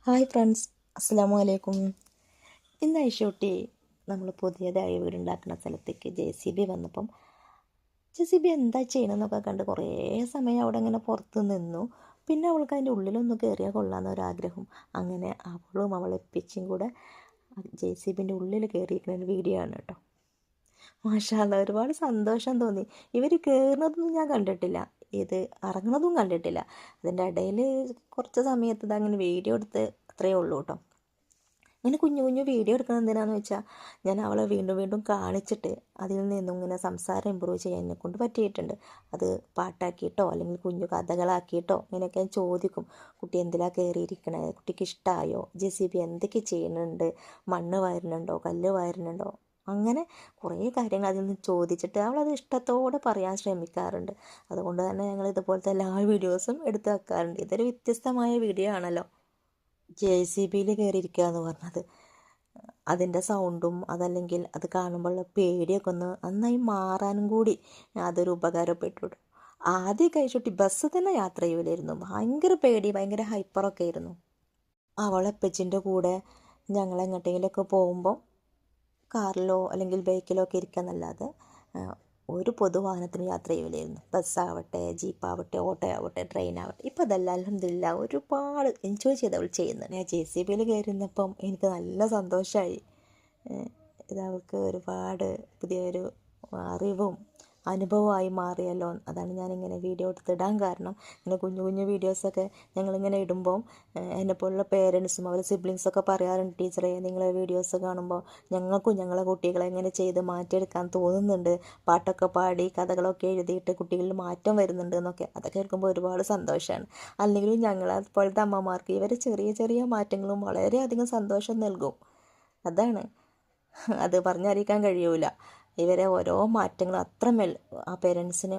Hi friends, അസ്സലാമു അലൈക്കും. ഇന്ന് ഐഷൂട്ടി നമ്മൾ പുതിയതായി വീടുണ്ടാക്കുന്ന സ്ഥലത്തേക്ക് JCB വന്നപ്പം JCB എന്താ ചെയ്യണമെന്നൊക്കെ കണ്ട് കുറേ സമയം അവിടെ ഇങ്ങനെ പുറത്ത് നിന്നു. പിന്നെ അവൾക്ക് അതിൻ്റെ ഉള്ളിലൊന്ന് കയറിയാൽ കൊള്ളാമെന്നൊരാഗ്രഹം. അങ്ങനെ അവളും അവളെ പിച്ചും കൂടെ JCBൻ്റെ ഉള്ളിൽ കയറിയിരിക്കുന്ന ഒരു വീഡിയോ ആണ് കേട്ടോ. മാഷാ അല്ലാ, ഒരുപാട് സന്തോഷം തോന്നി. ഇവർ കയറുന്നതൊന്നും ഞാൻ കണ്ടിട്ടില്ല, ഇത് ഇറങ്ങുന്നതും കണ്ടിട്ടില്ല. അതിൻ്റെ ഇടയിൽ കുറച്ച് സമയത്ത് ഇതങ്ങനെ വീഡിയോ എടുത്ത് അത്രയേ ഉള്ളൂ കേട്ടോ. ഇങ്ങനെ കുഞ്ഞു കുഞ്ഞു വീഡിയോ എടുക്കുന്നത് എന്തിനാണെന്ന് വെച്ചാൽ ഞാൻ അവളെ വീണ്ടും വീണ്ടും കാണിച്ചിട്ട് അതിൽ നിന്നും ഇങ്ങനെ സംസാരം ഇമ്പ്രൂവ് ചെയ്യാൻ എന്നെക്കൊണ്ട് പറ്റിയിട്ടുണ്ട്. അത് പാട്ടാക്കിയിട്ടോ അല്ലെങ്കിൽ കുഞ്ഞു കഥകളാക്കിയിട്ടോ ഇങ്ങനെയൊക്കെ ചോദിക്കും. കുട്ടി എന്തിലാണ് കയറിയിരിക്കണേ, കുട്ടിക്ക് ഇഷ്ടമായോ, JCB എന്തൊക്കെ ചെയ്യുന്നുണ്ട്, മണ്ണ് വാരുന്നുണ്ടോ, കല്ല് വാരുന്നുണ്ടോ, അങ്ങനെ കുറേ കാര്യങ്ങൾ അതിൽ നിന്ന് ചോദിച്ചിട്ട് അവളത് ഇഷ്ടത്തോടെ പറയാൻ ശ്രമിക്കാറുണ്ട്. അതുകൊണ്ട് തന്നെ ഞങ്ങൾ ഇതുപോലത്തെ എല്ലാ വീഡിയോസും എടുത്ത് വെക്കാറുണ്ട്. ഇതൊരു വ്യത്യസ്തമായ വീഡിയോ ആണല്ലോ, JCBയിൽ കയറിയിരിക്കുക എന്ന് പറഞ്ഞത്. അതിൻ്റെ സൗണ്ടും അതല്ലെങ്കിൽ അത് കാണുമ്പോഴുള്ള പേടിയൊക്കെ ഒന്ന് നന്നായി മാറാനും കൂടി അതൊരു ഉപകാരപ്പെട്ടു. ആദ്യം കഴിച്ചുട്ടി ബസ് തന്നെ യാത്ര ചെയ്യൂലായിരുന്നു, ഭയങ്കര പേടി, ഭയങ്കര ഹൈപ്പറൊക്കെ ആയിരുന്നു. അവളെപ്പച്ചിൻ്റെ കൂടെ ഞങ്ങൾ എങ്ങോട്ടെങ്കിലുമൊക്കെ പോകുമ്പോൾ കാറിലോ അല്ലെങ്കിൽ ബൈക്കിലോ ഒക്കെ ഇരിക്കാന്നല്ലാതെ ഒരു പൊതുവാഹനത്തിന് യാത്ര ചെയ്യില്ലായിരുന്നു. ബസ്സാവട്ടെ, ജീപ്പാവട്ടെ, ഓട്ടോ ആവട്ടെ, ട്രെയിൻ ആവട്ടെ. ഇപ്പം അതല്ല, അൽഹംദുലില്ലാ ഒരുപാട് എൻജോയ് ചെയ്ത് അവൾ ചെയ്യുന്നത്. ഞാൻ JCBയിൽ കയറുന്നപ്പം എനിക്ക് നല്ല സന്തോഷമായി. ഇത് അവൾക്ക് ഒരുപാട് പുതിയൊരു അറിവും അനുഭവമായി മാറിയല്ലോ. അതാണ് ഞാനിങ്ങനെ വീഡിയോ എടുത്തിടാൻ കാരണം. ഇങ്ങനെ കുഞ്ഞു കുഞ്ഞു വീഡിയോസൊക്കെ ഞങ്ങളിങ്ങനെ ഇടുമ്പം എന്നെപ്പോലുള്ള പേരൻസും അവരുടെ സിബ്ലിങ്സൊക്കെ പറയാറുണ്ട്, ടീച്ചറെ നിങ്ങളെ വീഡിയോസ് കാണുമ്പോൾ ഞങ്ങൾക്കും ഞങ്ങളെ കുട്ടികളെ ഇങ്ങനെ ചെയ്ത് മാറ്റിയെടുക്കാൻ തോന്നുന്നുണ്ട്, പാട്ടൊക്കെ പാടി കഥകളൊക്കെ എഴുതിയിട്ട് കുട്ടികളിൽ മാറ്റം വരുന്നുണ്ട് എന്നൊക്കെ. അതൊക്കെ കേൾക്കുമ്പോൾ ഒരുപാട് സന്തോഷമാണ്. അല്ലെങ്കിലും ഞങ്ങളെപ്പോലത്തെ അമ്മമാർക്ക് ഇവർ ചെറിയ ചെറിയ മാറ്റങ്ങളും വളരെയധികം സന്തോഷം നൽകും. അതാണ്, അത് പറഞ്ഞറിയിക്കാൻ കഴിയൂല. ഇവരെ ഓരോ മാറ്റങ്ങളും അത്രമേൽ ആ പേരൻസിന്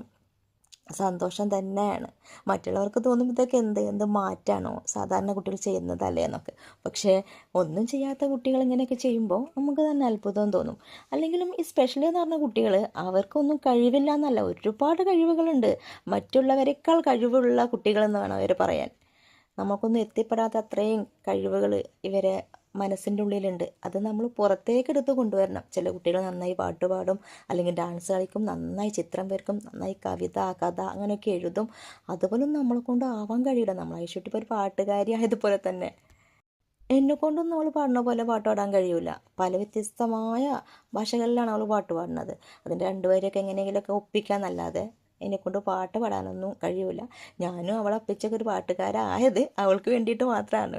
സന്തോഷം തന്നെയാണ്. മറ്റുള്ളവർക്ക് തോന്നും ഇതൊക്കെ എന്ത് മാറ്റാണോ, സാധാരണ കുട്ടികൾ ചെയ്യുന്നതല്ലേ എന്നൊക്കെ. പക്ഷേ ഒന്നും ചെയ്യാത്ത കുട്ടികൾ ഇങ്ങനെയൊക്കെ ചെയ്യുമ്പോൾ നമുക്ക് തന്നെ അത്ഭുതം തോന്നും. അല്ലെങ്കിലും ഈ സ്പെഷ്യലി എന്ന് പറഞ്ഞ കുട്ടികൾ അവർക്കൊന്നും കഴിവില്ല എന്നല്ല, ഒരുപാട് കഴിവുകളുണ്ട്. മറ്റുള്ളവരെക്കാൾ കഴിവുള്ള കുട്ടികളെന്ന് വേണം അവർ പറയാൻ. നമുക്കൊന്നും എത്തിപ്പെടാത്ത അത്രയും കഴിവുകൾ ഇവരെ മനസ്സിൻ്റെ ഉള്ളിലുണ്ട്. അത് നമ്മൾ പുറത്തേക്ക് എടുത്ത് കൊണ്ടുവരണം. ചില കുട്ടികൾ നന്നായി പാട്ട് പാടും, അല്ലെങ്കിൽ ഡാൻസ് കളിക്കും, നന്നായി ചിത്രം വരക്കും, നന്നായി കവിത കഥ അങ്ങനെയൊക്കെ എഴുതും. അതുപോലൊന്നും നമ്മളെ കൊണ്ട് ആവാൻ കഴിയില്ല. നമ്മൾ ഐശ്വര്യ ഇപ്പോൾ ഒരു പാട്ടുകാരി ആയതുപോലെ തന്നെ എന്നെക്കൊണ്ടൊന്നും അവൾ പാടുന്ന പോലെ പാട്ട് പാടാൻ കഴിയില്ല. പല വ്യത്യസ്തമായ ഭാഷകളിലാണ് അവൾ പാട്ട് പാടുന്നത്. അതിൻ്റെ രണ്ടുപേരെയൊക്കെ എങ്ങനെയെങ്കിലുമൊക്കെ ഒപ്പിക്കാന്നല്ലാതെ എന്നെക്കൊണ്ട് പാട്ട് പാടാനൊന്നും കഴിയില്ല. ഞാനും അവളെ ഒപ്പിച്ചൊക്കെ ഒരു പാട്ടുകാരായത് അവൾക്ക് വേണ്ടിയിട്ട് മാത്രമാണ്.